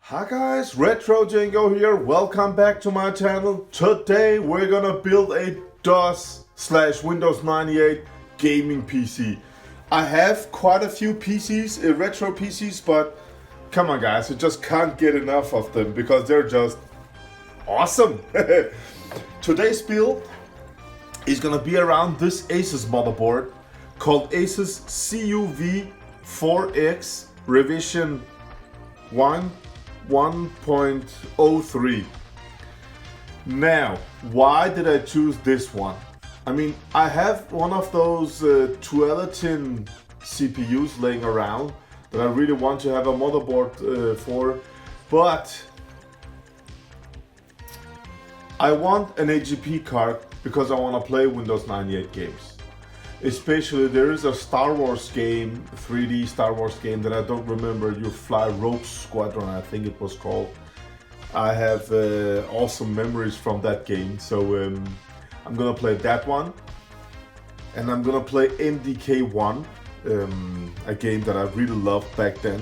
Hi guys, Rertocengo here. Welcome back to my channel. Today we're gonna build a DOS/Windows 98 gaming PC. I have quite a few PCs, retro PCs, but come on guys, I just can't get enough of them because they're just awesome. Today's build is gonna be around this ASUS motherboard called ASUS CUV4X Revision 1.03. Now, why did I choose this one? I mean, I have one of those Dualatin CPUs laying around that I really want to have a motherboard for, but I want an AGP card because I want to play Windows 98 games. Especially there is a Star Wars game, 3D Star Wars game that I don't remember, You Fly Rogue Squadron I think it was called. I have awesome memories from that game, so I'm gonna play that one. And I'm gonna play NDK1, a game that I really loved back then,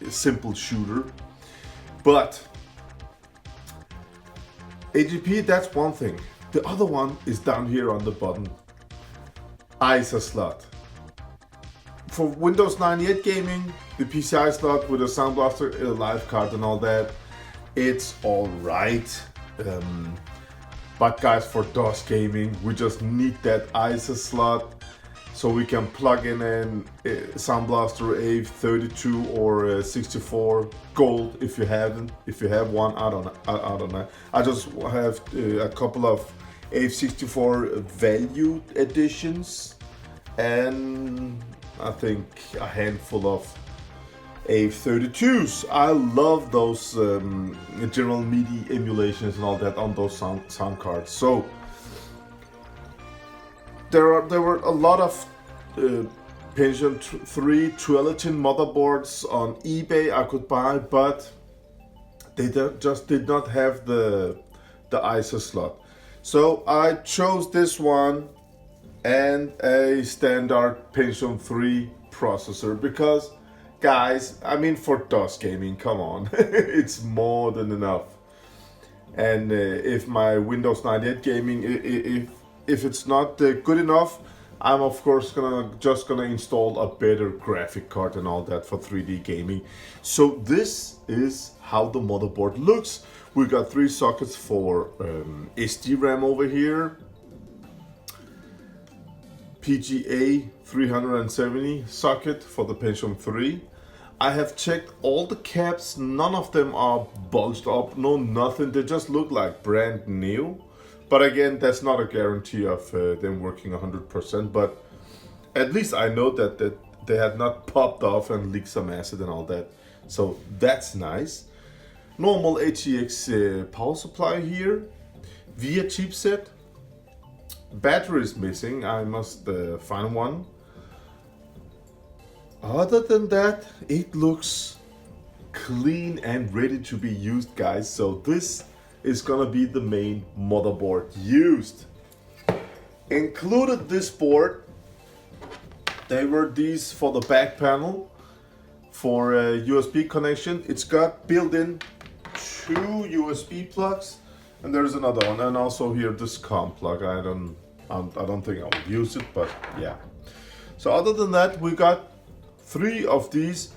a simple shooter. But AGP, that's one thing. The other one is down here on the bottom. ISA slot. For Windows 98 gaming, the PCI slot with a Soundblaster live card and all that, it's alright. But guys, for DOS gaming, we just need that ISA slot so we can plug in a Soundblaster AWE32 or 64 gold if you haven't. If you have one, I don't know. I just have a couple of AWE64 value editions and I think a handful of AWE32s. I love those General Midi emulations and all that on those sound cards. So there were a lot of Pentium III Dualatin motherboards on eBay I could buy, but they just did not have the ISA slot. So I chose this one and a standard Pentium III processor because, guys, I mean, for DOS gaming, come on, it's more than enough. And if my Windows 98 gaming, if it's not good enough, I'm of course just gonna install a better graphic card and all that for 3D gaming. So this is how the motherboard looks. We got 3 sockets for SD-RAM over here, PGA 370 socket for the Pentium III. I have checked all the caps, none of them are bulged up, no nothing, they just look like brand new. But again, that's not a guarantee of them working 100%, but at least I know that they had not popped off and leaked some acid and all that. So that's nice. Normal ATX power supply here, via chipset. Battery is missing, I must find one. Other than that, it looks clean and ready to be used, guys. So this is gonna be the main motherboard used. Included this board, they were these for the back panel for a USB connection. It's got built-in 2 USB plugs, and there's another one, and also here this COM plug. I don't think I'll use it, but yeah. So other than that, we got 3 of these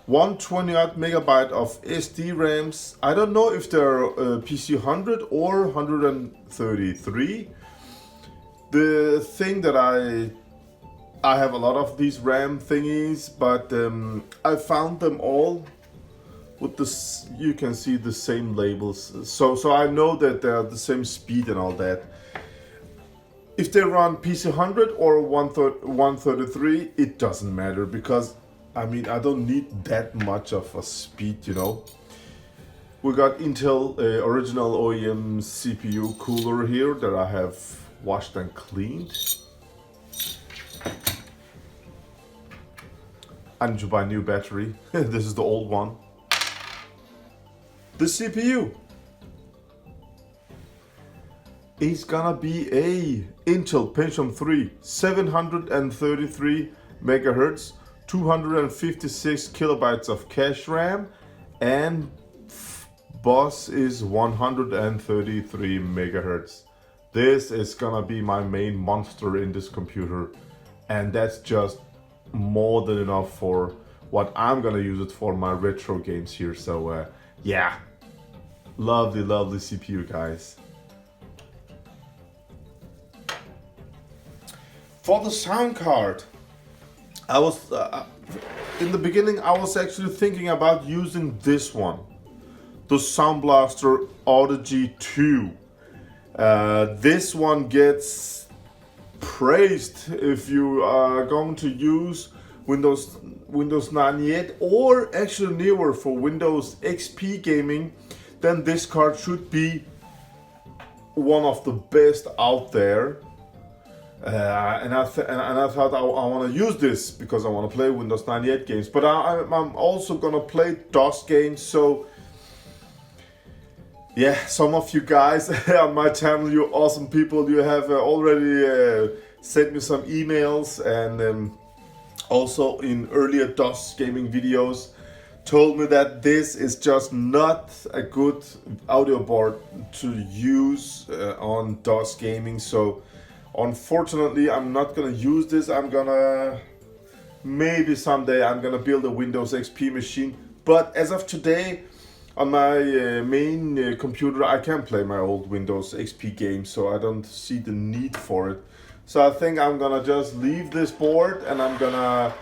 128 megabyte of SD RAMs. I don't know if they're PC 100 or 133. The thing that I have a lot of these RAM thingies, but I found them all with this, you can see the same labels, so I know that they're the same speed and all that. If they run PC 100 or 133, it doesn't matter because I mean, I don't need that much of a speed, you know. We got Intel original OEM CPU cooler here that I have washed and cleaned. I need to buy a new battery. This is the old one. The CPU is gonna be a Intel Pentium III 733 megahertz, 256 kilobytes of cache RAM, and bus is 133 megahertz. This is gonna be my main monster in this computer, and that's just more than enough for what I'm gonna use it for, my retro games here. So yeah, lovely, lovely CPU, guys. For the sound card, I was in the beginning I was actually thinking about using this one, the Soundblaster AWE64. This one gets praised if you are going to use Windows 98 or actually newer for Windows XP gaming. Then this card should be one of the best out there. And I thought I want to use this because I want to play Windows 98 games, but I'm also gonna play DOS games. So yeah, some of you guys on my channel, you awesome people, you have already sent me some emails, and also in earlier DOS gaming videos told me that this is just not a good audio board to use on DOS gaming. So unfortunately, I'm not gonna use this. I'm gonna, maybe someday I'm gonna build a Windows XP machine, but as of today on my main computer I can play my old Windows XP games, so I don't see the need for it. So I think I'm gonna just leave this board and I'm gonna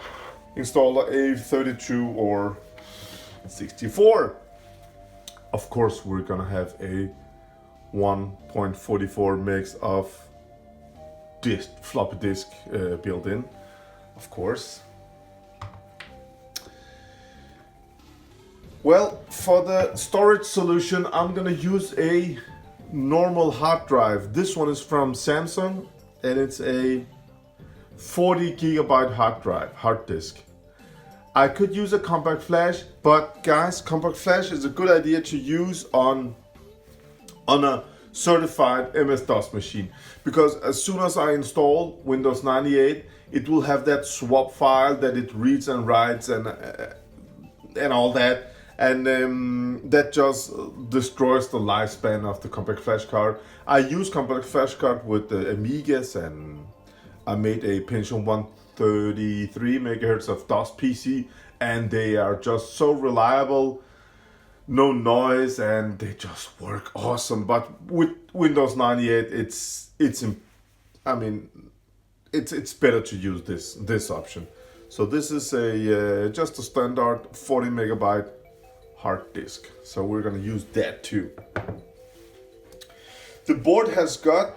install a 32 or 64. Of course we're gonna have a 1.44 megs of floppy disk built in, of course. Well, for the storage solution, I'm gonna use a normal hard drive. This one is from Samsung, and it's a 40 gigabyte hard disk. I could use a compact flash, but guys, compact flash is a good idea to use on a certified MS-DOS machine, because as soon as I install Windows 98, it will have that swap file that it reads and writes and all that, and that just destroys the lifespan of the compact flash card. I use compact flash card with the Amigas, and I made a Pentium 133 megahertz of DOS PC, and they are just so reliable. No noise, and they just work awesome. But with Windows 98, it's better to use this option. So this is a just a standard 40 megabyte hard disk. So we're gonna use that too. The board has got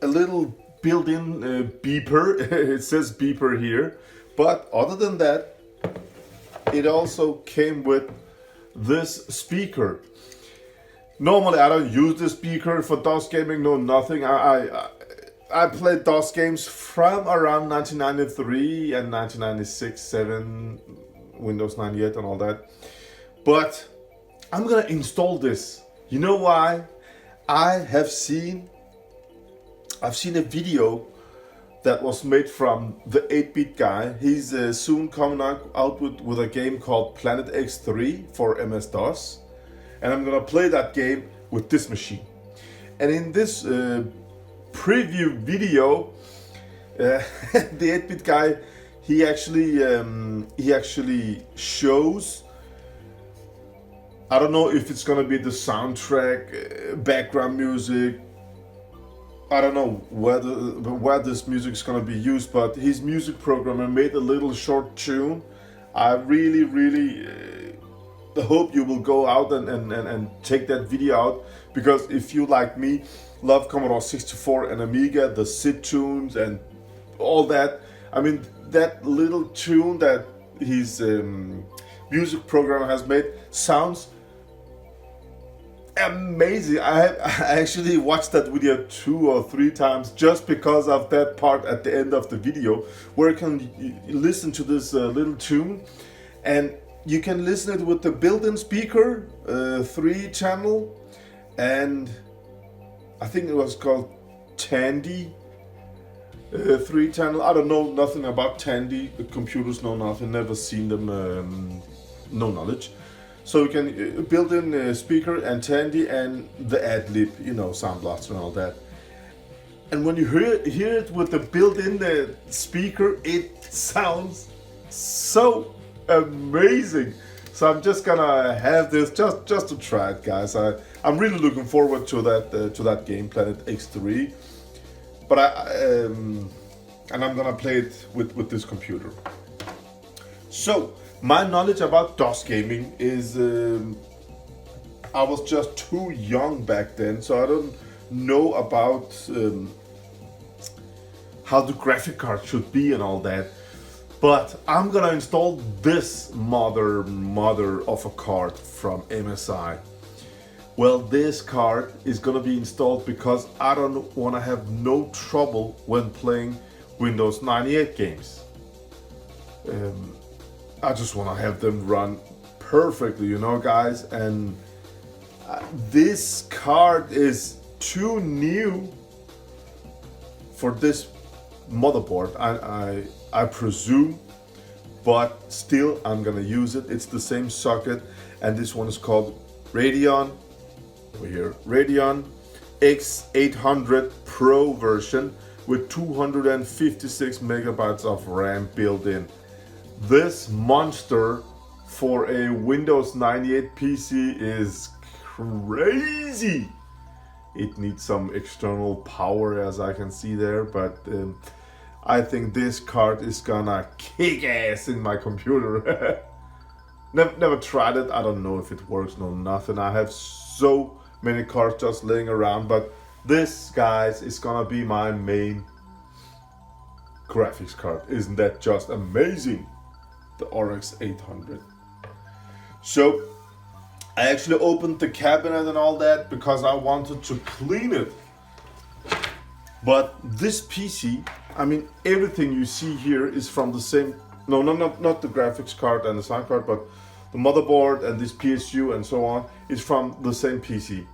a little built-in beeper. It says beeper here, but other than that, it also came with this speaker. Normally I don't use this speaker for DOS gaming, no nothing. I played DOS games from around 1993 and 1996, 7, Windows 98 and all that. But I'm gonna install this. You know why? I've seen a video that was made from the 8-bit guy. He's soon coming out with a game called Planet X3 for MS-DOS. And I'm gonna play that game with this machine. And in this preview video, the 8-bit guy, he actually shows, I don't know if it's gonna be the soundtrack, background music, I don't know where this music is gonna be used, but his music programmer made a little short tune. I really hope you will go out and check that video out, because if you, like me, love Commodore 64 and Amiga, the SID tunes and all that, I mean, that little tune that his music programmer has made sounds amazing. I actually watched that video 2 or 3 times just because of that part at the end of the video, where you can listen to this little tune, and you can listen it with the built-in speaker, 3 channel, and I think it was called Tandy 3 channel. I don't know nothing about Tandy. The computers know nothing, never seen them, no knowledge. So you can build in speaker and Tandy and the ad-lib, you know, Soundblaster and all that. And when you hear it with the built-in speaker, it sounds so amazing. So I'm just gonna have this just to try it, guys. I'm really looking forward to that game, Planet X3. But and I'm gonna play it with this computer. So my knowledge about DOS gaming is I was just too young back then, so I don't know about how the graphic card should be and all that. But I'm gonna install this mother of a card from MSI. Well, this card is gonna be installed because I don't wanna have no trouble when playing Windows 98 games. I just wanna have them run perfectly, you know, guys. And this card is too new for this motherboard, I presume, but still I'm gonna use it. It's the same socket, and this one is called Radeon, over here, Radeon X800 Pro version with 256 megabytes of RAM built in. This monster for a Windows 98 PC is crazy. It needs some external power, as I can see there, but I think this card is gonna kick ass in my computer. Never tried it. I don't know if it works, no nothing. I have so many cards just laying around, but this, guys, is gonna be my main graphics card. Isn't that just amazing? The RX 800. So I actually opened the cabinet and all that because I wanted to clean it. But this PC, I mean, everything you see here is from the same, not the graphics card and the sound card, but the motherboard and this PSU and so on is from the same PC.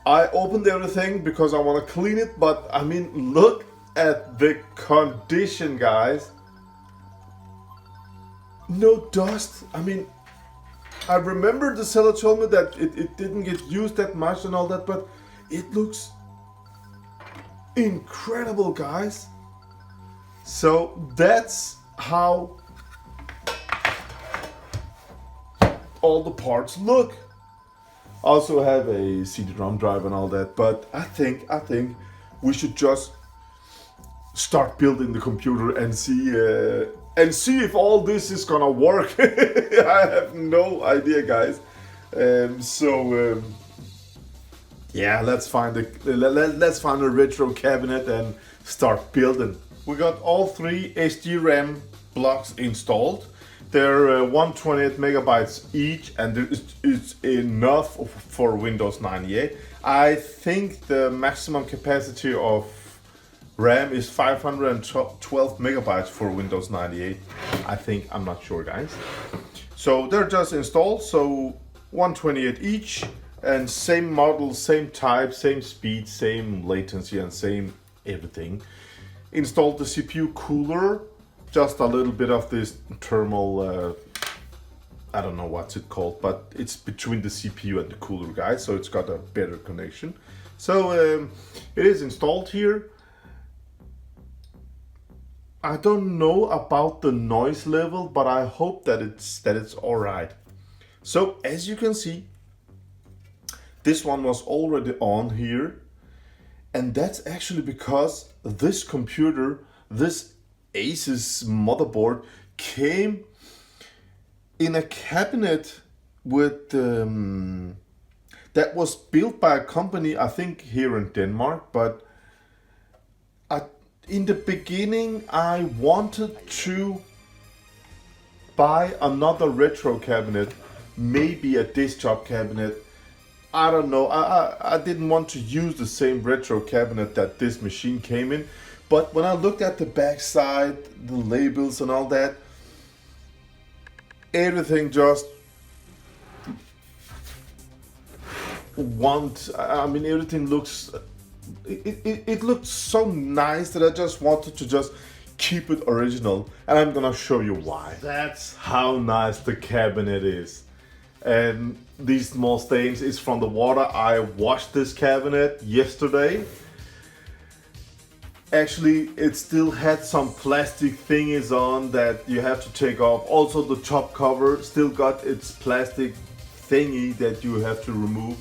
I opened everything because I want to clean it, but I mean, look at the condition, guys. No dust. I mean, I remember the seller told me that it didn't get used that much and all that, but it looks incredible, guys. So that's how all the parts look. Also have a cd-rom drive and all that, but I think we should just start building the computer and see if all this is gonna work. I have no idea, guys. Yeah, let's find a retro cabinet and start building. We got all three SDRAM blocks installed. They're 128 megabytes each, and it's enough for Windows 98. I think the maximum capacity of RAM is 512 megabytes for Windows 98. I think, I'm not sure, guys. So they're just installed, so 128 each, and same model, same type, same speed, same latency, and same everything. Installed the CPU cooler, just a little bit of this thermal, I don't know what's it called, but it's between the CPU and the cooler, guys, so it's got a better connection. So it is installed here. I don't know about the noise level, but I hope that it's all right. So as you can see, this one was already on here, and that's actually because this computer, this ASUS motherboard, came in a cabinet with that was built by a company, I think here in Denmark, but in the beginning I wanted to buy another retro cabinet, maybe a desktop cabinet. I don't know, I didn't want to use the same retro cabinet that this machine came in, but when I looked at the back side, the labels and all that, everything just everything looks, it looked so nice that I just wanted to just keep it original, and I'm gonna show you why. That's how nice the cabinet is. And these small stains is from the water. I washed this cabinet yesterday. Actually, it still had some plastic thingies on that you have to take off. Also, the top cover still got its plastic thingy that you have to remove.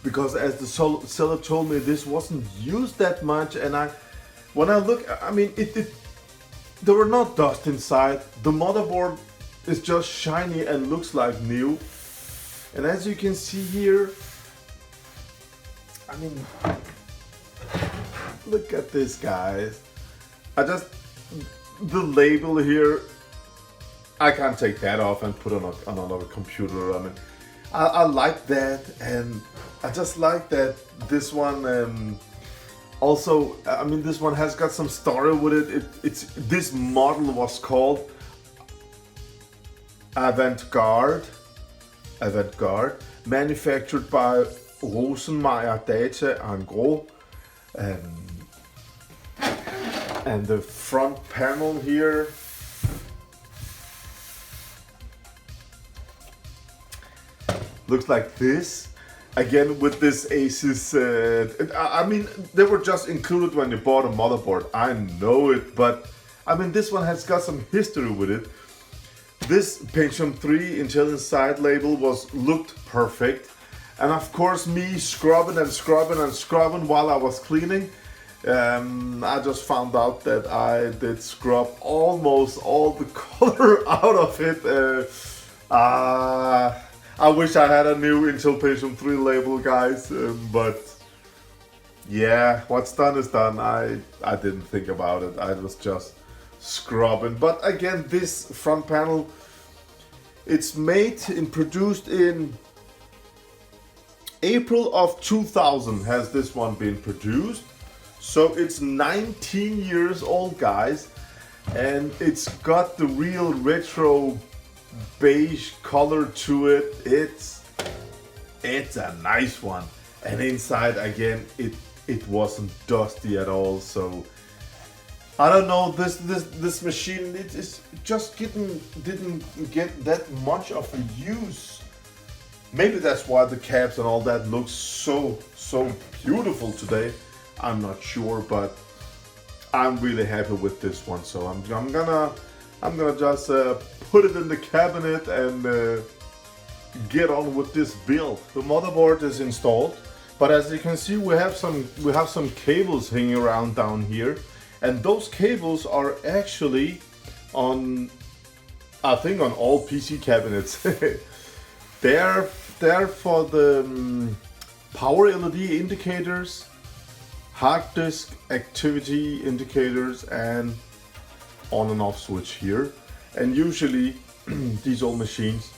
Because as the seller told me, this wasn't used that much. And when I look, I mean, there were no dust inside. The motherboard is just shiny and looks like new. And as you can see here, I mean, look at this, guys. The label here, I can't take that off and put on another computer. I mean, I like that, and I just like that this one also, I mean, this one has got some story with it. This model was called Avant-Garde, manufactured by Rosenmeyer Data en gros. And the front panel here, looks like this. Again with this ASUS, I mean, they were just included when you bought a motherboard. I know it, but I mean, this one has got some history with it. This Pentium III Intelligent Side label looked perfect. And of course, me scrubbing while I was cleaning. I just found out that I did scrub almost all the color out of it. I wish I had a new Intel Pentium III label, guys, but yeah, what's done is done. I didn't think about it. I was just scrubbing. But again, this front panel, it's made and produced in April of 2000 has this one been produced. So it's 19 years old, guys, and it's got the real retro beige color to it. It's a nice one, and inside again it wasn't dusty at all. So I don't know, this machine, it is just didn't get that much of a use. Maybe that's why the caps and all that looks so beautiful today. I'm not sure, but I'm really happy with this one. So I'm gonna just put it in the cabinet and get on with this build. The motherboard is installed, but as you can see, we have some cables hanging around down here, and those cables are actually on, I think, on all PC cabinets. They're for the power LED indicators, hard disk activity indicators, and on and off switch here. And usually these old machines,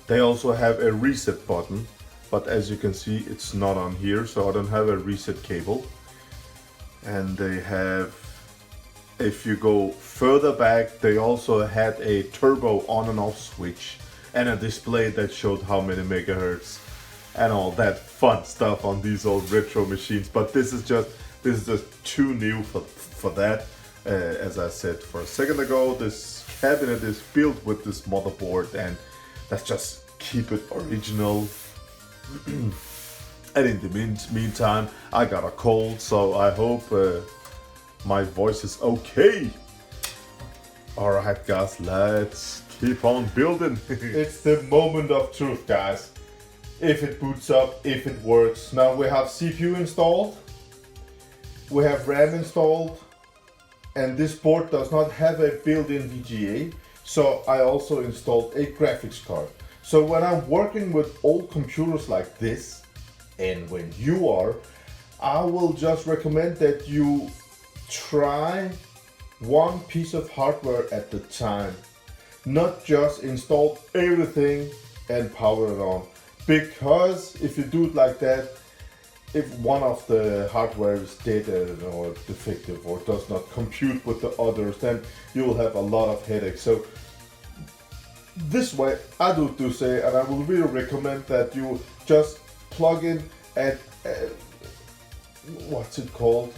they also have a reset button, but as you can see, it's not on here, so I don't have a reset cable. And they have, if you go further back, they also had a turbo on and off switch and a display that showed how many megahertz and all that fun stuff on these old retro machines. But this is just too new for that. As I said for a second ago, this cabinet is built with this motherboard, and let's just keep it original. And in the meantime, I got a cold, so I hope my voice is okay. Alright guys, let's keep on building. It's the moment of truth, guys. If it boots up, if it works. Now we have CPU installed, we have RAM installed, and this board does not have a built-in VGA, so I also installed a graphics card. So when I'm working with old computers like this, and when you are, I will just recommend that you try one piece of hardware at the time. Not just install everything and power it on. Because if you do it like that, if one of the hardware is dead or defective or does not compute with the others, then you will have a lot of headaches. So this way I do say, and I will really recommend that you just plug in at what's it called?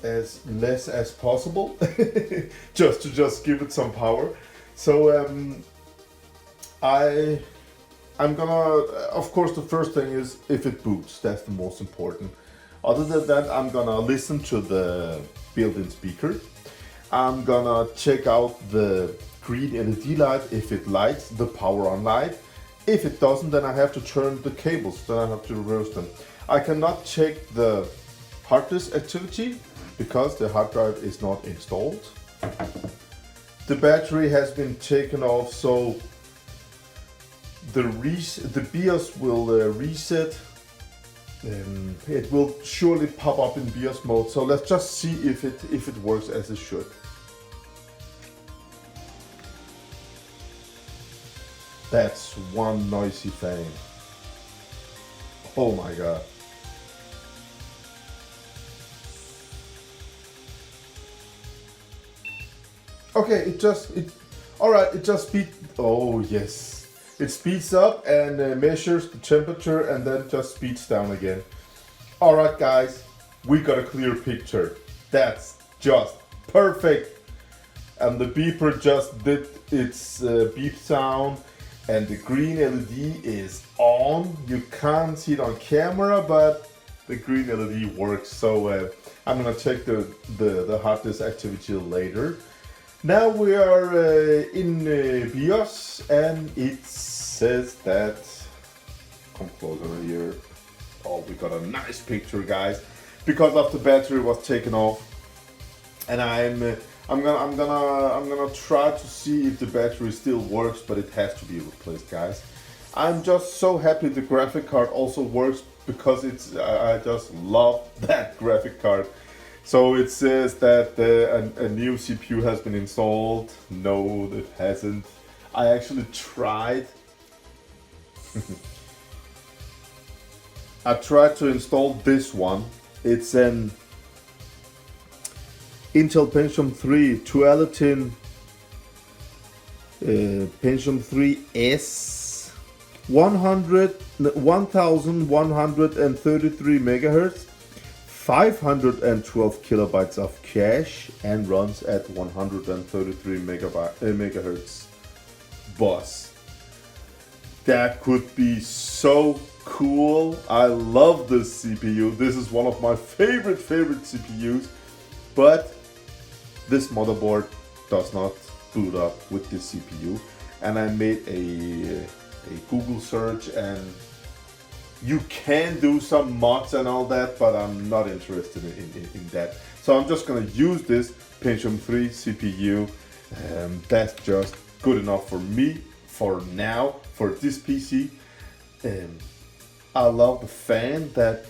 as less as possible, just to give it some power. So I'm gonna, of course, the first thing is if it boots. That's the most important. Other than that, I'm gonna listen to the built-in speaker. I'm gonna check out the green LED light if it lights, the power on light. If it doesn't, then I have to turn the cables, then I have to reverse them. I cannot check the hard disk activity because the hard drive is not installed. The battery has been taken off, so the BIOS will reset. It will surely pop up in BIOS mode. So let's just see if it works as it should. That's one noisy fan. Oh my god. Okay, it just speeds. Oh yes. It speeds up and measures the temperature and then just speeds down again. Alright guys, we got a clear picture. That's just perfect. And the beeper just did its beep sound and the green LED is on. You can't see it on camera, but the green LED works. So I'm gonna check the hard disk activity later. Now we are in BIOS and it says that, come closer here. Oh, we got a nice picture, guys, because of the battery was taken off, and I'm gonna try to see if the battery still works, but it has to be replaced, guys. I'm just so happy the graphic card also works because I just love that graphic card. So it says that a new CPU has been installed. No, it hasn't. I actually tried. I tried to install this one. It's an Intel Pentium III Duality Pentium 3S 1133 megahertz. 512 kilobytes of cache and runs at 133 megahertz bus. That could be so cool. I love this CPU. This is one of my favorite CPUs, but this motherboard does not boot up with this CPU. And I made a Google search, and you can do some mods and all that, but I'm not interested in that. So I'm just gonna use this Pentium 3 CPU. That's just good enough for me for now, for this PC. I love the fan that...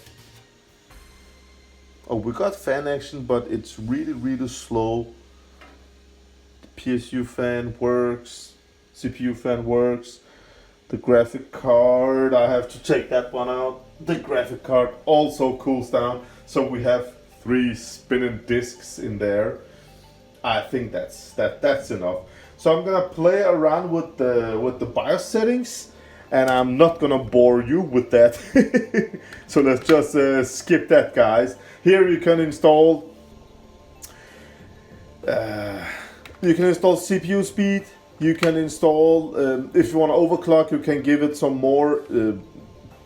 Oh, we got fan action, but it's really slow. The PSU fan works, CPU fan works. The graphic card, I have to take that one out. The graphic card also cools down. So we have 3 spinning discs in there. I think that's enough. So I'm gonna play around with the BIOS settings, and I'm not gonna bore you with that. So let's just skip that, guys. Here you can install CPU speed. You can install, if you want to overclock, you can give it some more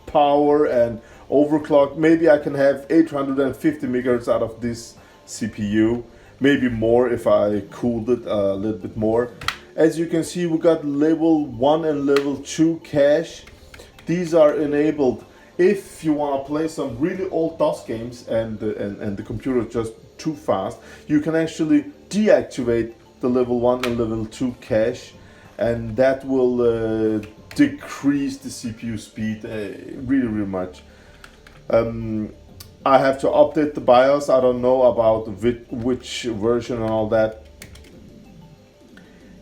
power and overclock. Maybe I can have 850 megahertz out of this CPU. Maybe more if I cooled it a little bit more. As you can see, we got level 1 and level 2 cache. These are enabled if you want to play some really old DOS games and the computer is just too fast. You can actually deactivate the level 1 and level 2 cache, and that will decrease the CPU speed really much. I have to update the BIOS. I don't know about which version and all that.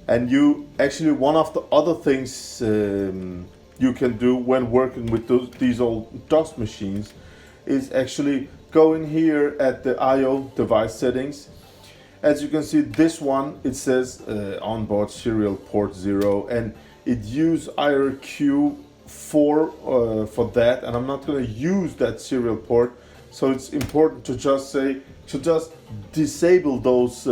And you actually, one of the other things you can do when working with these old DOS machines is actually go in here at the I/O device settings. As you can see, this one, it says onboard serial port 0, and it uses IRQ4 for that, and I'm not going to use that serial port. So it's important to just say to just disable those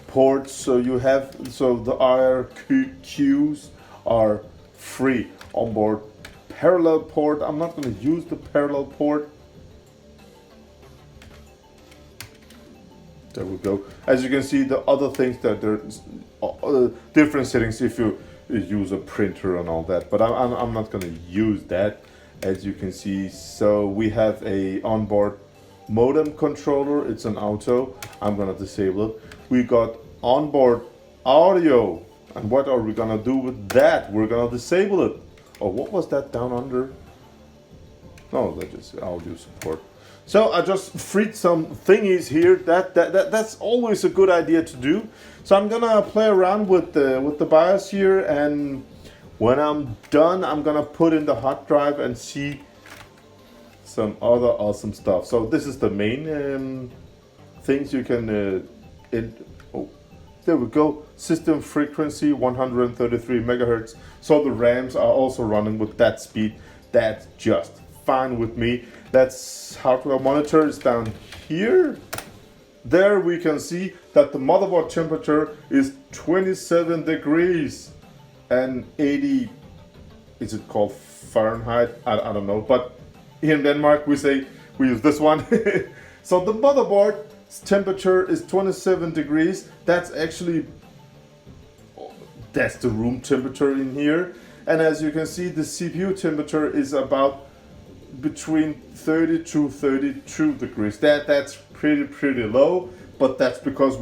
ports, so the IRQs are free. Onboard parallel port. I'm not going to use the parallel port. There we go. As you can see, the other things that there's different settings if you use a printer and all that, but I'm not going to use that, as you can see. So we have a onboard modem controller. It's an auto. I'm going to disable it. We got onboard audio, and what are we going to do with that? We're going to disable it. Oh, what was that down under? No, that's just audio support. So I just freed some thingies here. That's always a good idea to do. So I'm gonna play around with the BIOS here, and when I'm done, I'm gonna put in the hard drive and see some other awesome stuff. So this is the main things you can. Oh, there we go. System frequency 133 megahertz. So the RAMs are also running with that speed. That's just fine with me. That's hardware monitor is down here. There we can see that the motherboard temperature is 27 degrees and 80, is it called Fahrenheit? I don't know, but here in Denmark we use this one. So the motherboard's temperature is 27 degrees. That's the room temperature in here. And as you can see, the CPU temperature is about between 30 to 32 degrees. That's pretty low, but that's because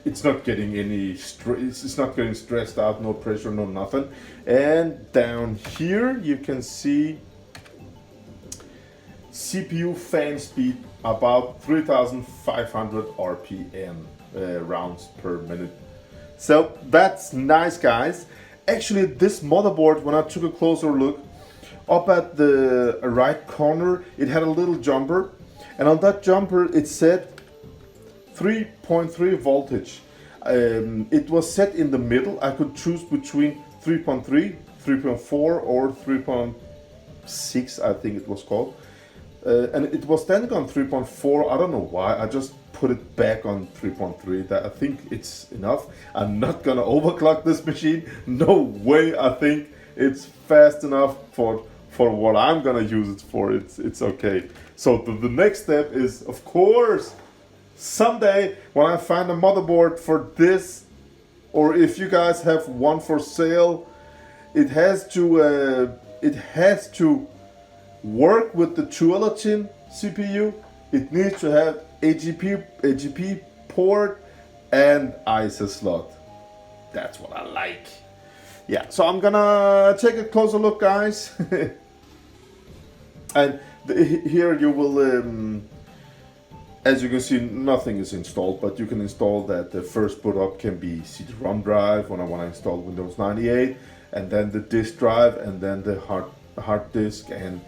it's not getting any it's not getting stressed out, no pressure, no nothing. And down here you can see CPU fan speed about 3500 RPM rounds per minute. So that's nice, guys. Actually, this motherboard, when I took a closer look, up at the right corner, it had a little jumper, and on that jumper it said 3.3 voltage. It was set in the middle. I could choose between 3.3, 3.4 or 3.6, I think it was called. And it was standing on 3.4. I don't know why. I just put it back on 3.3. I think it's enough. I'm not gonna overclock this machine. No way. I think it's fast enough for what I'm gonna use it for. It's okay. So the next step is, of course, someday when I find a motherboard for this, or if you guys have one for sale, it has to work with the Duality CPU. It needs to have AGP port and ISA slot. That's what I like. Yeah, so I'm gonna take a closer look, guys. And here you will, as you can see, nothing is installed, but you can install that. The first boot up can be cd-rom drive when I want to install Windows 98, and then the disk drive, and then the hard disk. And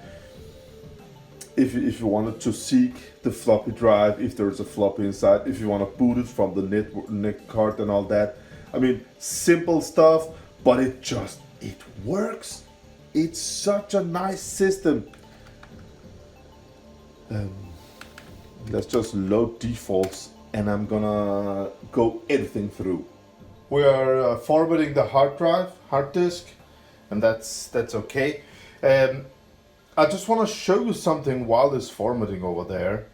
if you wanted to seek the floppy drive, if there's a floppy inside, if you want to boot it from the net card and all that. I mean, simple stuff, but it works. It's such a nice system. Let's just load defaults, and I'm gonna go editing through. We are formatting the hard disk, and that's okay. I just want to show you something while this formatting over there.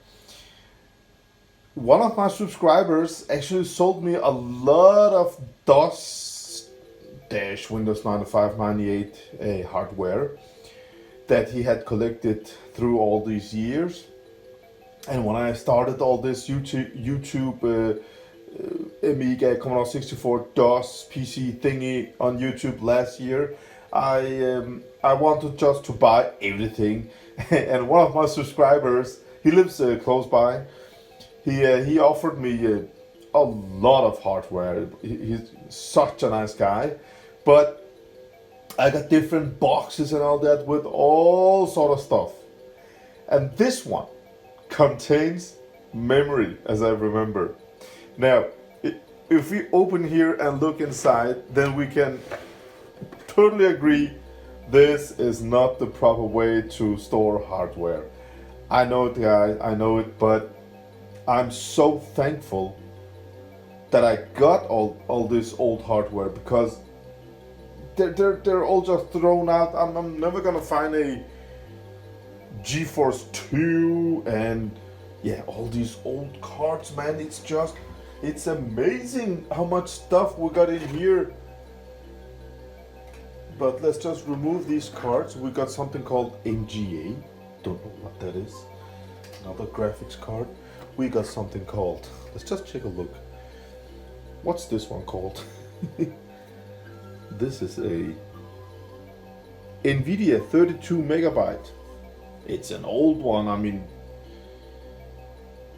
One of my subscribers actually sold me a lot of DOS Windows 95 98 hardware that he had collected through all these years. And when I started all this YouTube Amiga Commodore 64 DOS PC thingy on YouTube last year, I wanted just to buy everything. And one of my subscribers, he lives close by, he offered me a lot of hardware. He's such a nice guy, but I got different boxes and all that with all sort of stuff. And this one contains memory, as I remember. Now, if we open here and look inside, then we can totally agree this is not the proper way to store hardware. I know it, guys, I know it, but I'm so thankful that I got all this old hardware, because they're all just thrown out. I'm never gonna find a GeForce 2 and yeah, all these old cards, man. It's amazing how much stuff we got in here. But let's just remove these cards. We got something called NGA. Don't know what that is. Another graphics card. We got something called, let's just take a look. What's this one called? This is a NVIDIA 32 megabyte. It's an old one. I mean,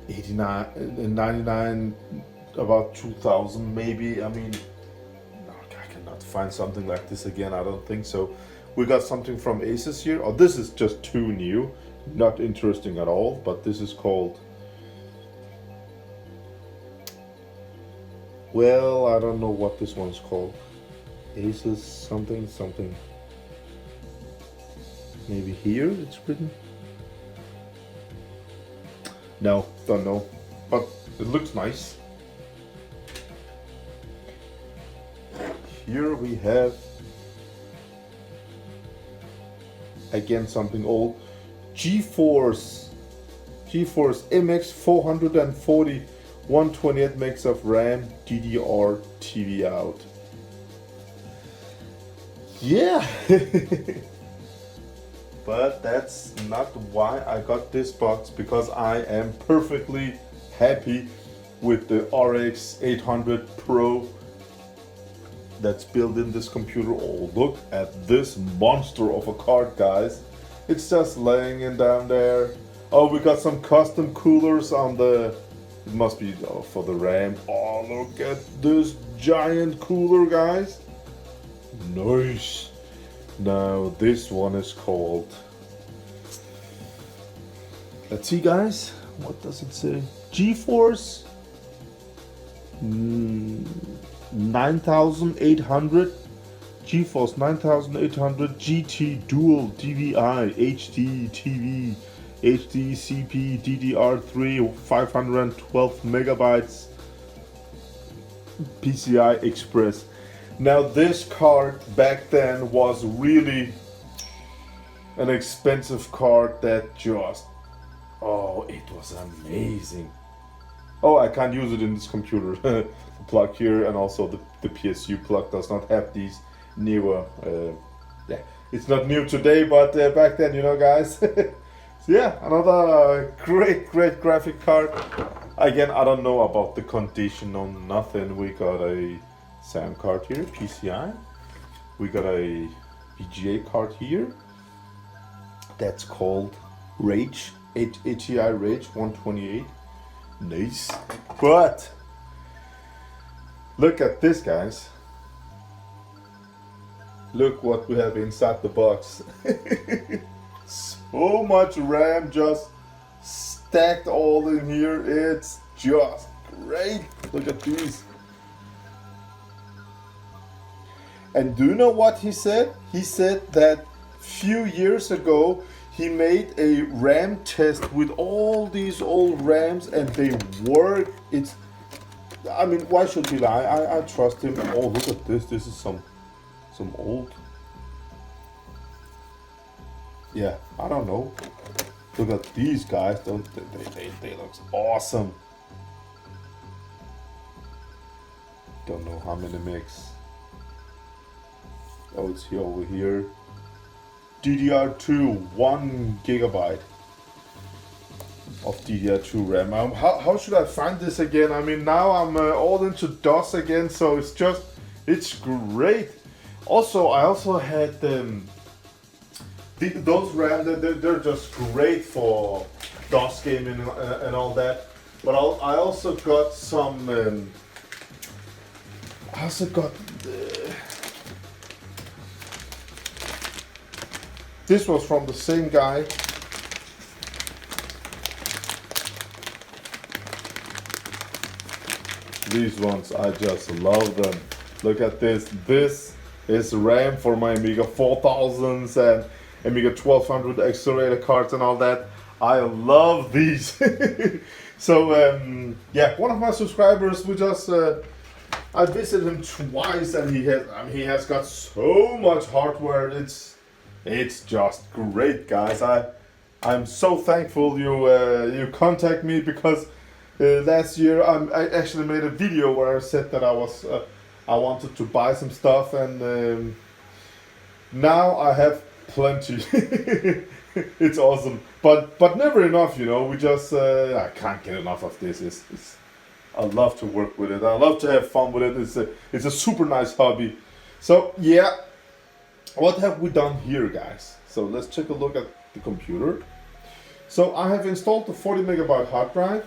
89 and 99, about 2000 maybe. I mean, no, I cannot find something like this again. I don't think so. We got something from ASUS here. Oh, this is just too new. Not interesting at all, but this is called, well, I don't know what this one's called. ASUS something. Maybe here it's written. No, don't know. But it looks nice. Here we have again something old. GeForce MX 440, 128 megs of RAM, DDR TV out. Yeah. But that's not why I got this box, because I am perfectly happy with the RX 800 Pro that's built in this computer. Oh, look at this monster of a card, guys. It's just laying in down there. Oh, we got some custom coolers on the, it must be for the RAM. Oh, look at this giant cooler, guys. Nice. Now this one is called, let's see, guys, what does it say? GeForce 9800, GeForce 9800 GT Dual DVI HD TV HD CP DDR3 512 megabytes PCI Express. Now this card back then was really an expensive card that just, oh, it was amazing. Oh, I can't use it in this computer. The plug here and also the PSU plug does not have these newer, yeah, it's not new today, but back then, you know, guys. So yeah, another great graphic card. Again, I don't know about the condition or nothing. We got a sound card here, PCI. We got a VGA card here. That's called Rage, ATI Rage 128. Nice. But look at this, guys. Look what we have inside the box. So much RAM just stacked all in here. It's just great. Look at these. And do you know what he said? He said that few years ago he made a RAM test with all these old RAMs and they work. It's, I mean, why should he lie? I trust him. Oh, look at this. This is some old. Yeah, I don't know. Look at these guys. Don't they look awesome. Don't know how many megs. Oh, it's here over here. DDR2, 1 gigabyte of DDR2 RAM. How should I find this again? I mean, now I'm all into DOS again, so it's great. Also, I also had those RAM. They're just great for DOS gaming and all that. But I also got some. I also got. This was from the same guy. These ones, I just love them. Look at this. This is RAM for my Amiga 4000s and Amiga 1200 accelerator cards and all that. I love these. So yeah, one of my subscribers, we just I visited him twice, and he has got so much hardware. It's just great, guys. I'm so thankful you contact me, because last year I actually made a video where I said that I wanted to buy some stuff, and now I have plenty. It's awesome, but never enough, you know. We just I can't get enough of this. I love to work with it. I love to have fun with it. It's a super nice hobby. So yeah, what have we done here, guys? So let's take a look at the computer. So I have installed the 40 megabyte hard drive.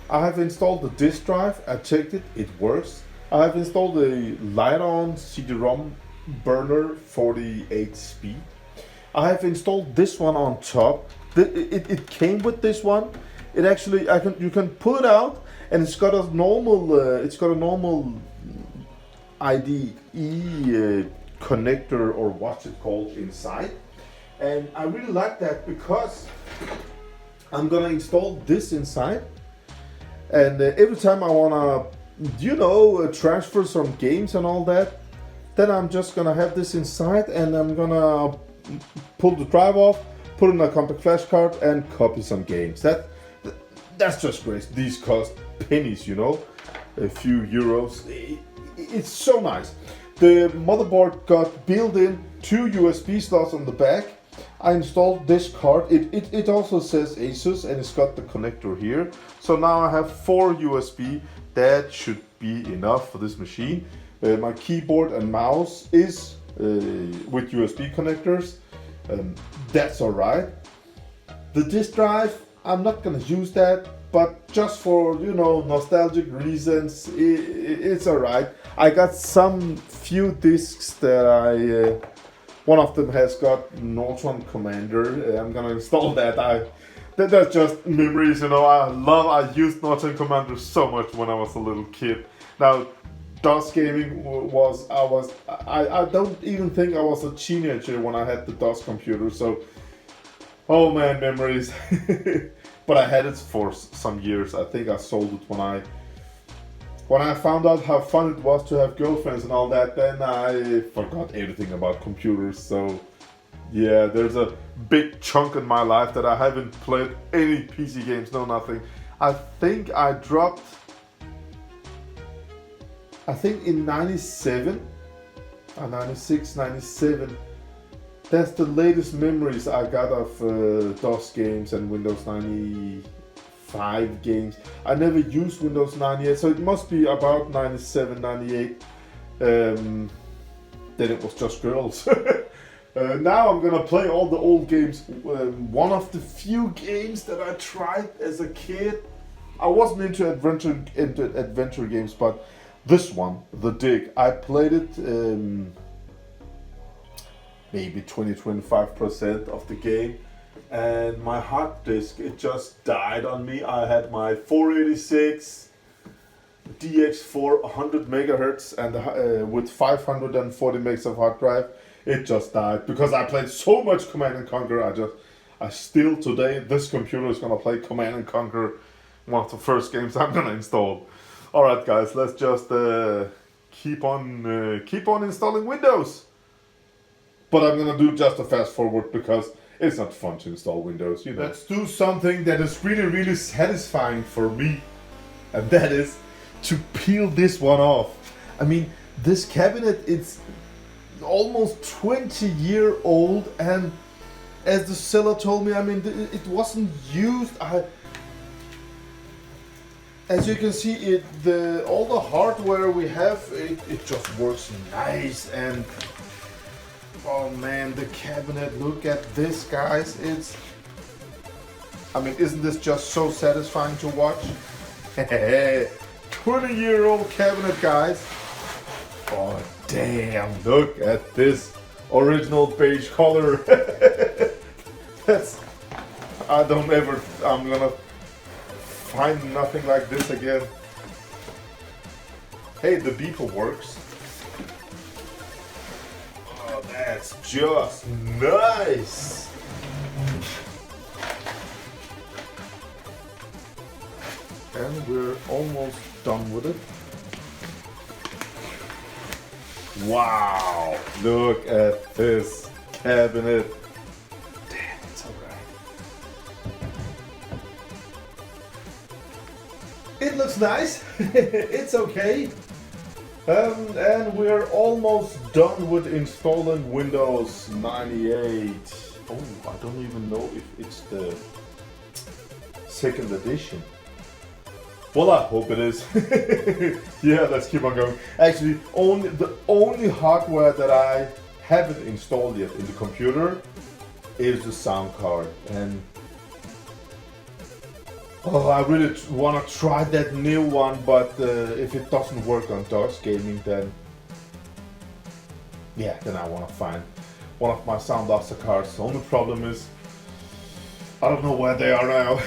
I have installed the disk drive. I checked it. It works. I have installed the Radeon cd-rom burner 48 speed. I have installed this one on top. It came with this one. It actually you can pull it out, and it's got a normal IDE connector, or what's it called, inside. And I really like that, because I'm gonna install this inside, and every time I wanna, transfer some games and all that, then I'm just gonna have this inside, and I'm gonna pull the drive off, put in a compact flash card, and copy some games. That's just great. These cost pennies, you know, a few euros. It's so nice. The motherboard got built-in 2 USB slots on the back. I installed this card. It also says ASUS, and it's got the connector here. So now I have 4 USB. That should be enough for this machine. My keyboard and mouse is with USB connectors. That's alright. The disk drive, I'm not gonna use that, but just for, nostalgic reasons, it's alright. I got some few discs that one of them has got Rertocengo Commander. I'm gonna install that. That's just memories, I used Rertocengo Commander so much when I was a little kid. Now, DOS gaming I don't even think I was a teenager when I had the DOS computer, so, oh man, memories. But I had it for some years. I think I sold it when I found out how fun it was to have girlfriends and all that. Then I forgot everything about computers. So yeah, there's a big chunk in my life that I haven't played any PC games, no nothing. I think I dropped, in 97, 96, 97, that's the latest memories I got of DOS games and Windows 95 games. I never used Windows 98, so it must be about 97, 98. Then it was just girls. Now I'm gonna play all the old games. One of the few games that I tried as a kid, I wasn't into adventure games, but this one, The Dig, I played it maybe 20-25% of the game, and my hard disk, it just died on me. I had my 486 DX4 100 megahertz and with 540 megs of hard drive. It just died because I played so much Command and Conquer. I still today, this computer is gonna play Command and Conquer, one of the first games I'm gonna install. All right, guys, let's just keep on installing Windows. But I'm gonna do just a fast forward because it's not fun to install Windows, Let's do something that is really, really satisfying for me, and that is to peel this one off. I mean, this cabinet, it's almost 20-year-old, and as the seller told me, I mean, it wasn't used. As you can see, all the hardware we have, it just works nice. And oh man, the cabinet, look at this, guys. Isn't this just so satisfying to watch? 20-year-old cabinet, guys. Oh damn, look at this original beige color. I'm gonna find nothing like this again. Hey, the beeper works. Oh, that's just nice. and we're almost done with it. Wow, look at this cabinet. Damn, it's alright. It looks nice. It's okay. And we're almost done with installing Windows 98. Oh, I don't even know if it's the second edition. Well, I hope it is. Yeah, let's keep on going. Actually, the only hardware that I haven't installed yet in the computer is the sound card. And oh, I really want to try that new one, but if it doesn't work on DOS gaming, then yeah, then I want to find one of my Soundblaster cards. The only problem is I don't know where they are now.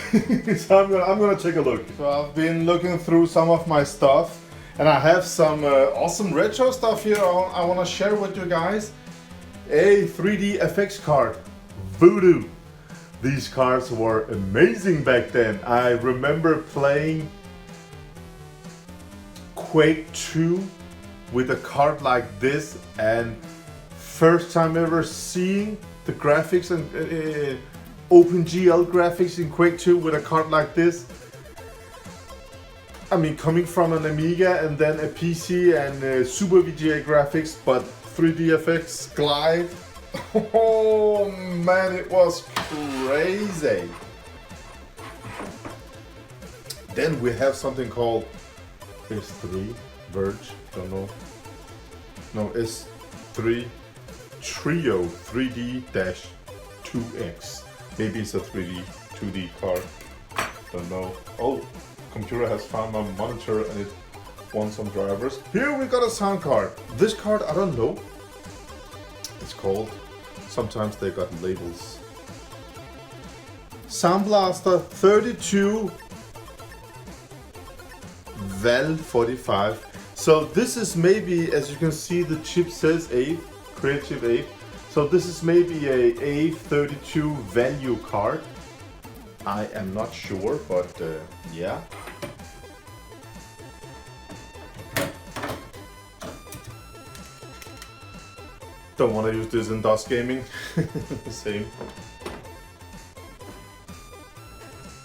So I'm gonna take a look. So I've been looking through some of my stuff, and I have some awesome retro stuff here I want to share with you guys. A 3D FX card, Voodoo. These cards were amazing back then. I remember playing Quake 2 with a card like this, and first time ever seeing the graphics and OpenGL graphics in Quake 2 with a card like this. I mean, coming from an Amiga and then a PC and Super VGA graphics, but 3DFX Glide. Oh man, it was crazy. Then we have something called S3 Verge, don't know. No, S3 Trio 3D-2X. Maybe it's a 2D card. Don't know. Oh, computer has found my monitor and it wants some drivers. Here we got a sound card. This card, I don't know. It's called. Sometimes they got labels. Soundblaster 32 Val 45. So this is maybe, as you can see, the chip says AWE, Creative AWE. So this is maybe a AWE32 value card. I am not sure, but yeah. Don't want to use this in DOS gaming. Same.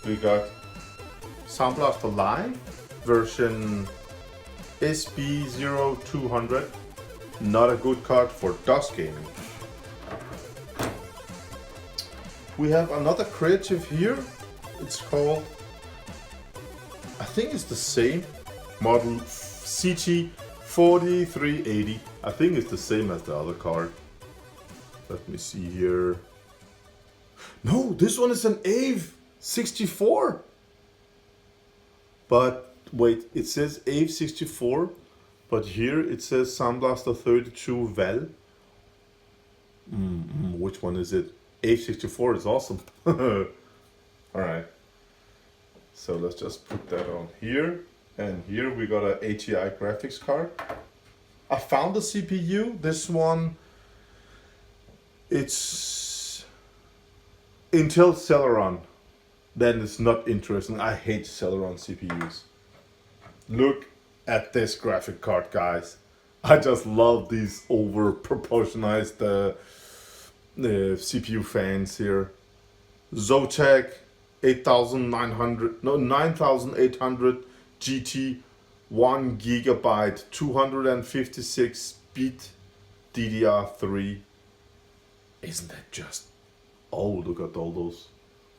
We got Soundblaster Live version SB0200. Not a good card for DOS gaming. We have another creative here. It's called, I think it's the same model, CT4380. I think it's the same as the other card. Let me see here. No, this one is an AWE64. But wait, it says AWE64, but here it says Soundblaster 32 Val. Which one is it? AWE64 is awesome. Alright. So let's just put that on here. And here we got an ATI graphics card. I found the CPU. This one, it's Intel Celeron. Then it's not interesting. I hate Celeron CPUs. Look at this graphic card, guys. I just love these over proportionized CPU fans here. Zotac 9800 GT 1 GB 256 bit DDR3. Isn't that just, oh, look at all those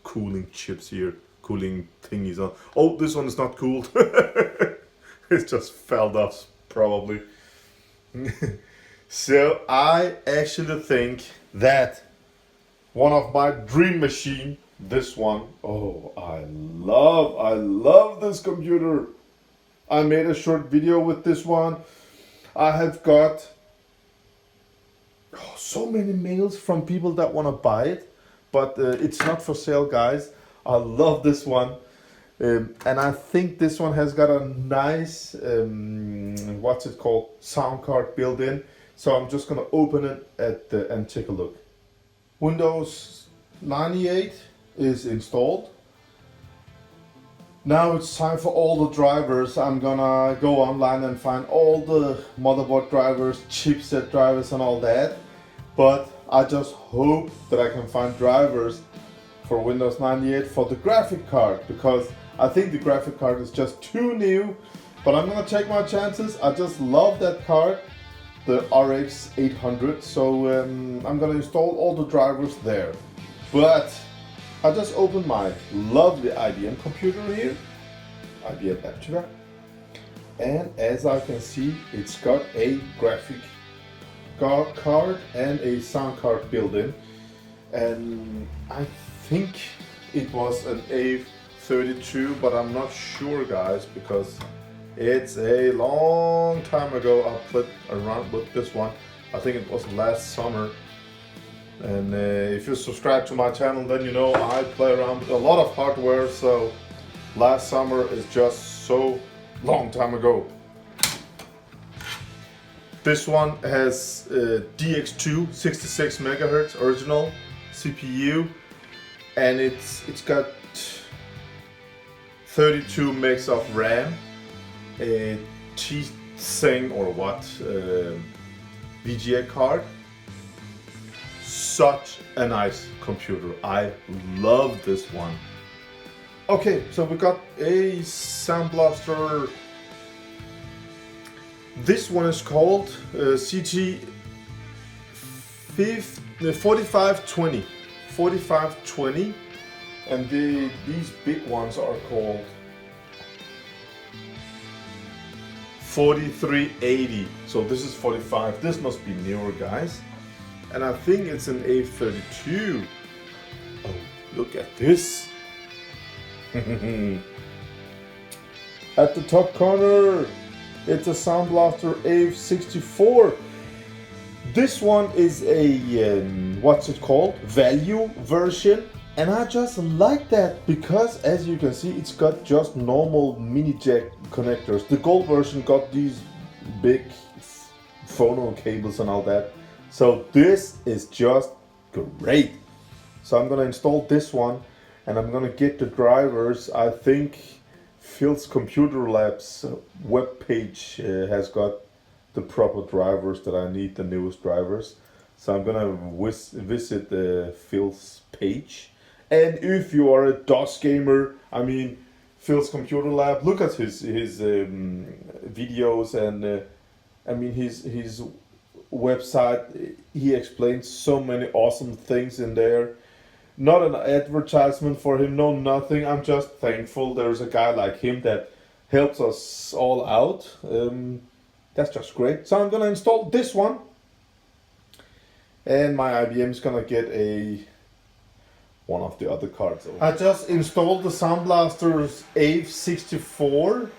cooling chips here, cooling thingies on. Oh, this one is not cooled. It just fell off probably. So I actually think that one of my dream machine, this one, oh, I love this computer. I made a short video with this one. I have got so many mails from people that want to buy it, but it's not for sale, guys. I love this one. And I think this one has got a nice, what's it called, sound card built in. So I'm just gonna open it and take a look. Windows 98 is installed. Now it's time for all the drivers. I'm gonna go online and find all the motherboard drivers, chipset drivers and all that. But I just hope that I can find drivers for Windows 98 for the graphic card, because I think the graphic card is just too new. But I'm gonna take my chances. I just love that card, the RX 800. So I'm gonna install all the drivers there. But I just opened my lovely IBM computer here, IBM Aptiva, and as I can see, it's got a graphic card and a sound card built in, and I think it was an A32, but I'm not sure, guys, because it's a long time ago I played around with this one. I think it was last summer. And if you subscribe to my channel, then you know I play around with a lot of hardware, so last summer is just so long time ago. This one has DX2 66 megahertz original CPU, and it's got 32 megs of RAM, a T-Thing or what VGA card. Such a nice computer. I love this one. Okay, so we got a Soundblaster. This one is called CT4520. 4520, and these big ones are called 4380. So this is 45. This must be newer, guys. And I think it's an A32. Oh, look at this. At the top corner, it's a Soundblaster AWE64. This one is a, what's it called? Value version. And I just like that because, as you can see, it's got just normal mini jack connectors. The gold version got these big phono cables and all that. So this is just great. So I'm gonna install this one, and I'm gonna get the drivers. I think Phil's Computer Lab's webpage has got the proper drivers that I need, the newest drivers. So I'm gonna visit Phil's page. And if you are a DOS gamer, I mean, Phil's Computer Lab, look at his videos, and I mean his website. He explains so many awesome things in there. Not an advertisement for him, no nothing. I'm just thankful there's a guy like him that helps us all out. That's just great. So I'm gonna install this one, and my IBM is gonna get one of the other cards. I just installed the Soundblaster AWE64,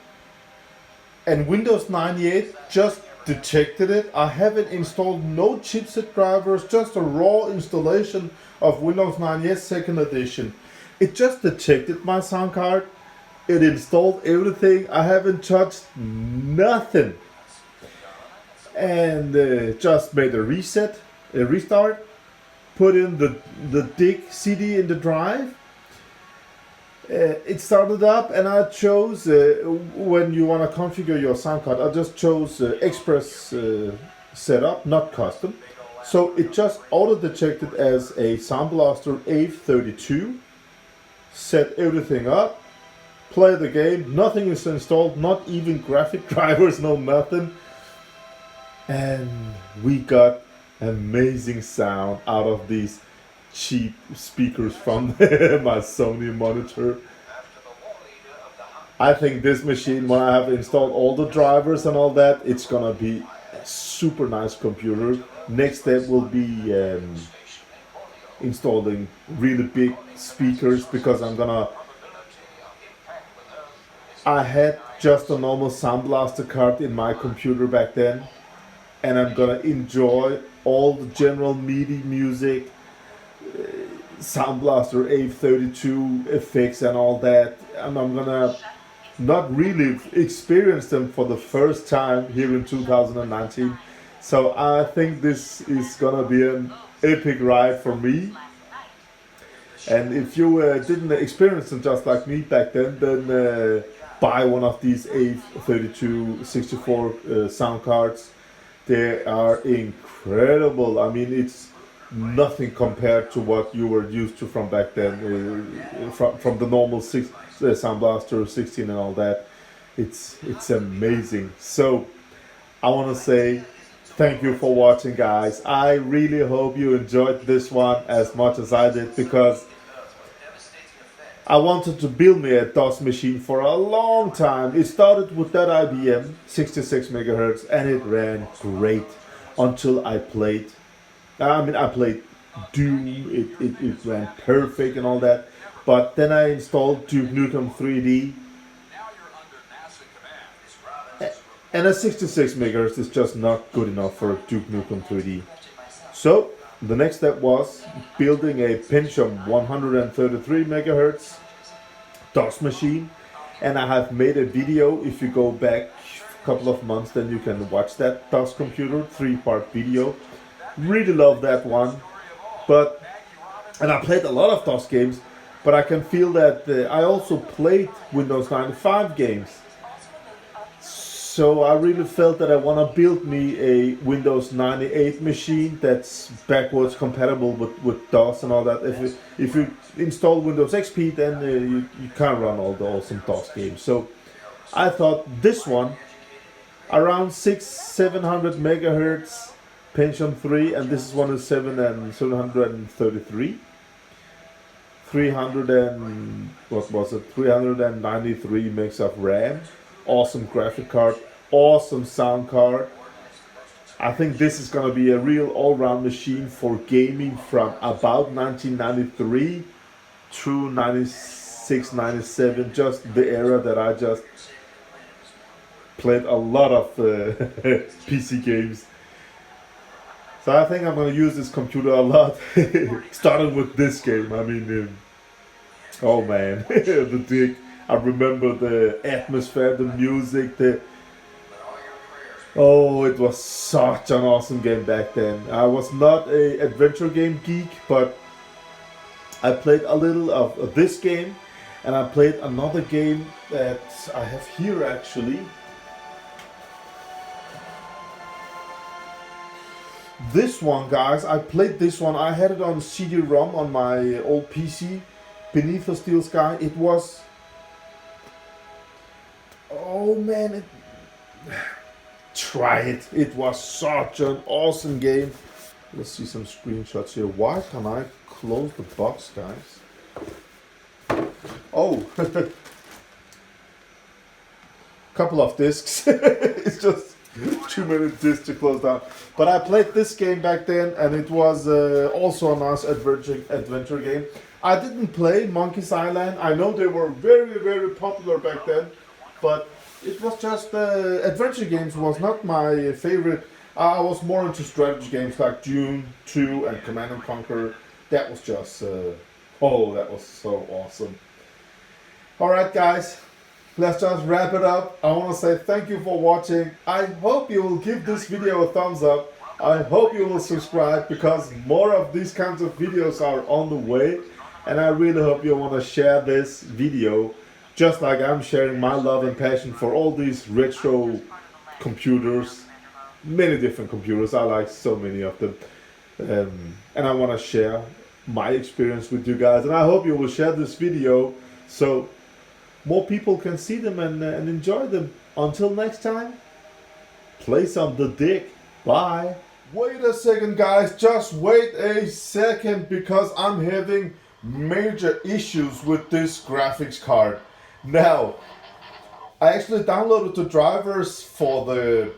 and Windows 98 just detected it. I haven't installed no chipset drivers, just a raw installation of Windows 98 2nd edition. It just detected my sound card. It installed everything. I haven't touched nothing. And just made a restart, put in the dig CD in the drive. It started up, and I chose, when you want to configure your sound card, I just chose Express setup, not custom. So it just auto-detected as a Soundblaster AWE32, set everything up, play the game, nothing is installed, not even graphic drivers, no nothing. And we got amazing sound out of these cheap speakers from my Sony monitor. I think this machine, when I have installed all the drivers and all that, it's gonna be a super nice computer. Next step will be installing really big speakers, because I had just a normal Soundblaster card in my computer back then, and I'm gonna enjoy all the General Midi music, Soundblaster AWE32 effects and all that, and I'm gonna not really experience them for the first time here in 2019. So I think this is gonna be an epic ride for me. And if you didn't experience them just like me back then buy one of these A3264 sound cards. They are incredible. I mean, it's nothing compared to what you were used to from back then, from the normal Soundblaster 16 and all that. It's amazing. So I want to say thank you for watching, guys. I really hope you enjoyed this one as much as I did, because I wanted to build me a DOS machine for a long time. It started with that IBM 66 megahertz and it ran great until I played Doom. It ran perfect and all that. But then I installed Duke Nukem 3D. And a 66 megahertz is just not good enough for Duke Nukem 3D. So the next step was building a Pentium 133 megahertz DOS machine, and I have made a video. If you go back a couple of months, then you can watch that DOS computer 3-part video. Really love that one. And I played a lot of DOS games, but I can feel that I also played Windows 95 games. So I really felt that I want to build me a Windows 98 machine that's backwards compatible with DOS and all that. If you install Windows XP, then you can't run all the awesome DOS games. So I thought this one, around 700 megahertz, Pentium 3, and this is one is 733. 393 megs of RAM. Awesome graphic card, awesome sound card. I think this is gonna be a real all-round machine for gaming from about 1993 through 96, 97, just the era that I just played a lot of PC games. So I think I'm gonna use this computer a lot, starting with this game. I mean, oh man, the dig. I remember the atmosphere, the music, it was such an awesome game back then. I was not an adventure game geek, but I played a little of this game, and I played another game that I have here actually. This one, guys, I played this one. I had it on cd-rom on my old PC, Beneath the Steel Sky. It was... oh man, try it. It was such an awesome game. Let's see some screenshots here. Why can't I close the box, guys? Oh, couple of discs. It's just too many discs to close down. But I played this game back then, and it was also a nice adventure game. I didn't play Monkey's Island. I know they were very, very popular back then, but it was just adventure games was not my favorite. I was more into strategy games like Dune 2 and Command and Conquer. That was just, that was so awesome. Alright guys, let's just wrap it up. I want to say thank you for watching. I hope you will give this video a thumbs up. I hope you will subscribe, because more of these kinds of videos are on the way. And I really hope you want to share this video, just like I'm sharing my love and passion for all these retro computers. Many different computers. I like so many of them. And I want to share my experience with you guys. And I hope you will share this video so more people can see them and enjoy them. Until next time, play some The Dick. Bye. Wait a second, guys. Just wait a second, because I'm having major issues with this graphics card. Now, I actually downloaded the drivers for the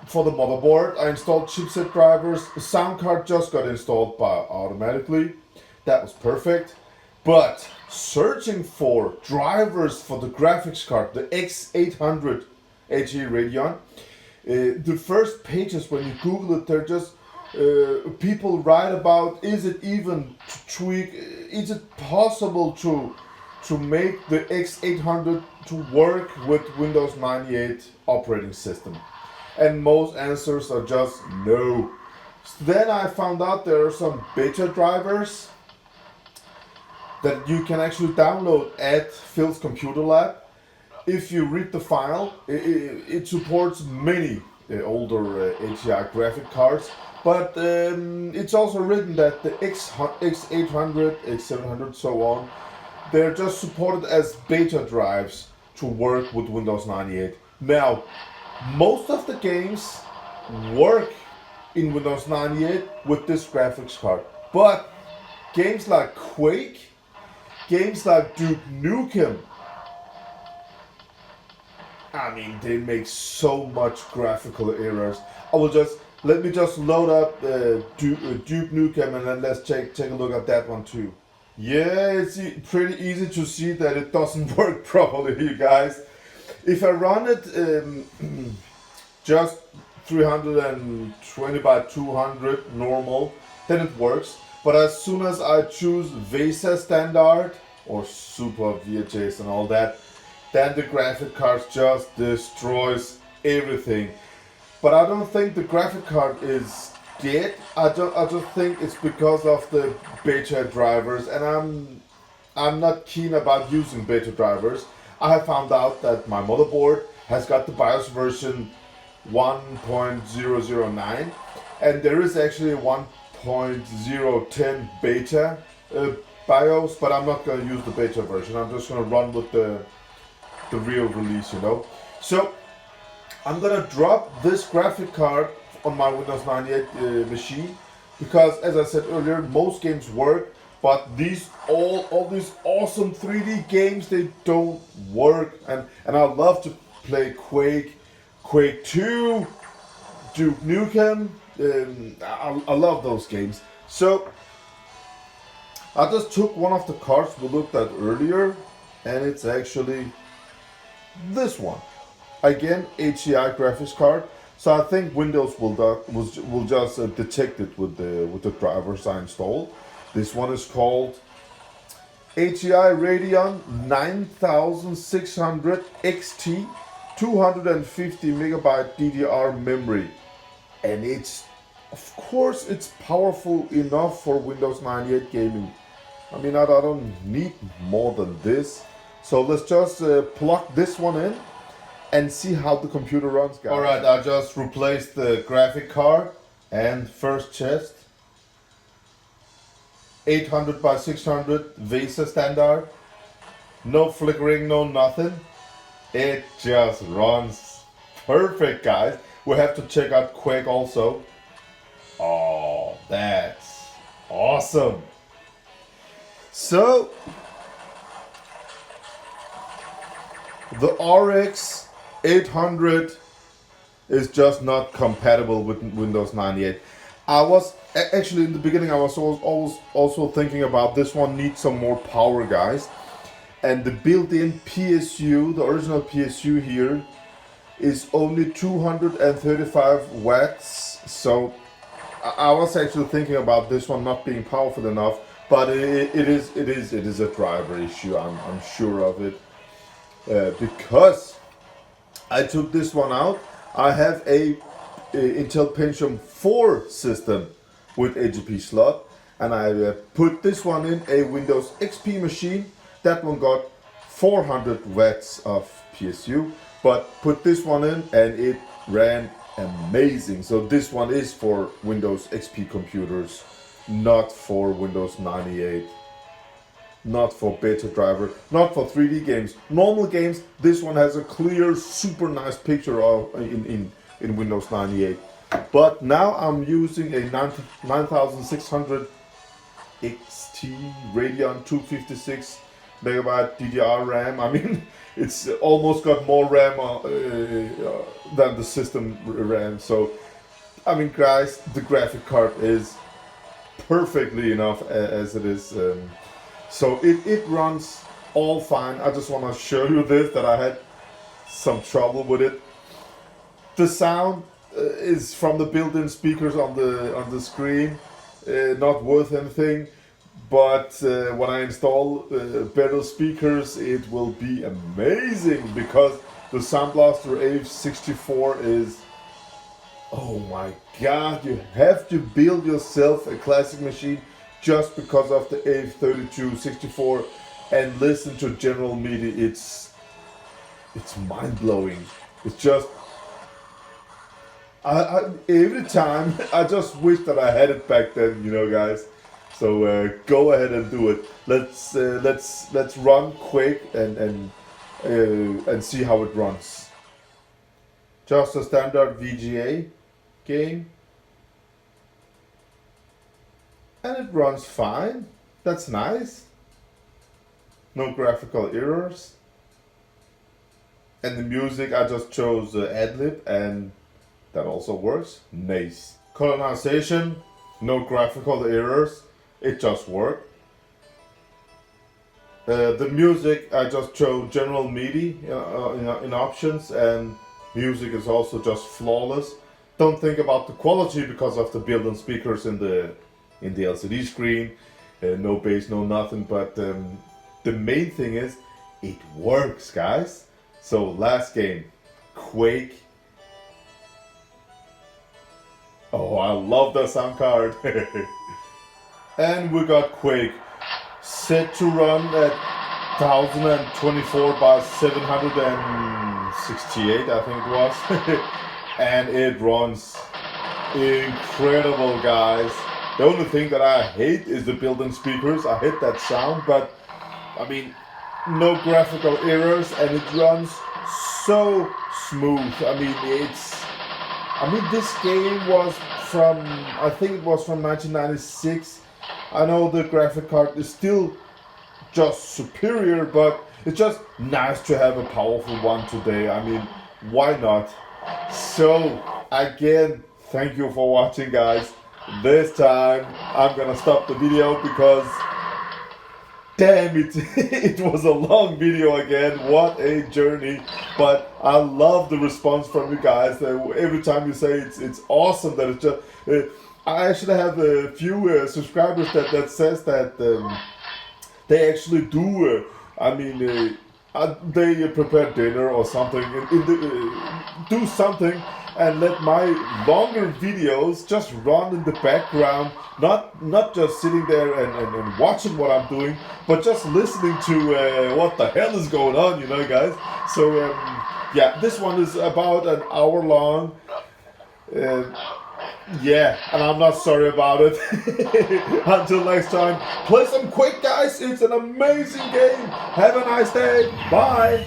motherboard. I installed chipset drivers. The sound card just got installed automatically. That was perfect. But searching for drivers for the graphics card, the X800 ATI Radeon, the first pages when you Google it, they're just people write about, is it even to tweak, is it possible to make the X800 to work with Windows 98 operating system? And most answers are just no. Then I found out there are some beta drivers that you can actually download at Phil's Computer Lab. If you read the file, it supports many older ATI graphic cards, but it's also written that the X800, X700, so on, they're just supported as beta drives to work with Windows 98. Now, most of the games work in Windows 98 with this graphics card, but games like Quake, games like Duke Nukem, I mean, they make so much graphical errors. Let me just load up Duke Nukem and then let's take a look at that one too. Yeah, it's pretty easy to see that it doesn't work properly, you guys. If I run it just 320 by 200 normal, then it works. But as soon as I choose VESA standard or Super VHS and all that, then the graphic card just destroys everything. But I don't think the graphic card is dead. I just think it's because of the beta drivers, and I'm not keen about using beta drivers. I have found out that my motherboard has got the BIOS version 1.009, and there is actually a 1.010 beta BIOS, but I'm not going to use the beta version. I'm just going to run with the real release, you know. So I'm going to drop this graphic card on my Windows 98 machine, because as I said earlier, most games work, but all these awesome 3D games, they don't work. And I love to play Quake 2, Duke Nukem. I love those games. So I just took one of the cards we looked at earlier, and it's actually this one. Again, ATI graphics card. So I think Windows will just detect it with the drivers I installed. This one is called ATI Radeon 9600 XT, 250 megabyte DDR memory, and of course it's powerful enough for Windows 98 gaming. I mean, I don't need more than this. So let's just plug this one in and see how the computer runs, guys. Alright, I just replaced the graphic card and first chest. 800 by 600 VESA standard. No flickering, no nothing. It just runs perfect, guys. We have to check out Quake also. Oh, that's awesome. So the RX 800 is just not compatible with Windows 98. I was actually in the beginning, I was also thinking about this one needs some more power, guys. And the built-in PSU, the original PSU here, is only 235 watts. So I was actually thinking about this one not being powerful enough, but it is a driver issue. I'm sure of it, because I took this one out. I have a Intel Pentium IV system with AGP slot, and I put this one in a Windows XP machine. That one got 400 watts of PSU, but put this one in and it ran amazing. So this one is for Windows XP computers, not for Windows 98, not for beta driver, not for 3D games. Normal games, this one has a clear, super nice picture of in Windows 98. But now I'm using a 9600 XT Radeon 256 megabyte DDR RAM. I mean, it's almost got more RAM than the system RAM. So, I mean, guys, the graphic card is perfectly enough as it is. So it runs all fine. I just want to show you this, that I had some trouble with it. The sound is from the built-in speakers on the screen, not worth anything. But when I install better speakers, it will be amazing, because the Soundblaster AWE64 is, oh my god, you have to build yourself a classic machine just because of the AWE64 and listen to General Midi. It's mind-blowing. It's just every time I just wish that I had it back then, you know, guys. So go ahead and do it. Let's run quick and see how it runs. Just a standard VGA game, and it runs fine. That's nice. No graphical errors. And the music, I just chose Adlib, and that also works. Nice. Colonization, no graphical errors. It just worked. The music, I just chose General Midi in options, and music is also just flawless. Don't think about the quality because of the built-in speakers in the LCD screen. No bass, no nothing. But the main thing is, it works, guys. So last game, Quake. Oh, I love the sound card. And we got Quake, set to run at 1024 by 768, I think it was. And it runs incredible, guys. The only thing that I hate is the built-in speakers. I hate that sound, but I mean, no graphical errors, and it runs so smooth. I mean, this game was from, I think it was from 1996. I know the graphic card is still just superior, but it's just nice to have a powerful one today. I mean, why not? So, again, thank you for watching, guys. This time, I'm gonna stop the video because, damn it, it was a long video again. What a journey. But I love the response from you guys. Every time you say it's awesome that it's just... I actually have a few subscribers that says that they actually do, they prepare dinner or something, do something and let my longer videos just run in the background, not just sitting there and watching what I'm doing, but just listening to what the hell is going on, you know, guys. So yeah, this one is about an hour long. Yeah, and I'm not sorry about it. Until next time, play some Quake, guys. It's an amazing game. Have a nice day. Bye.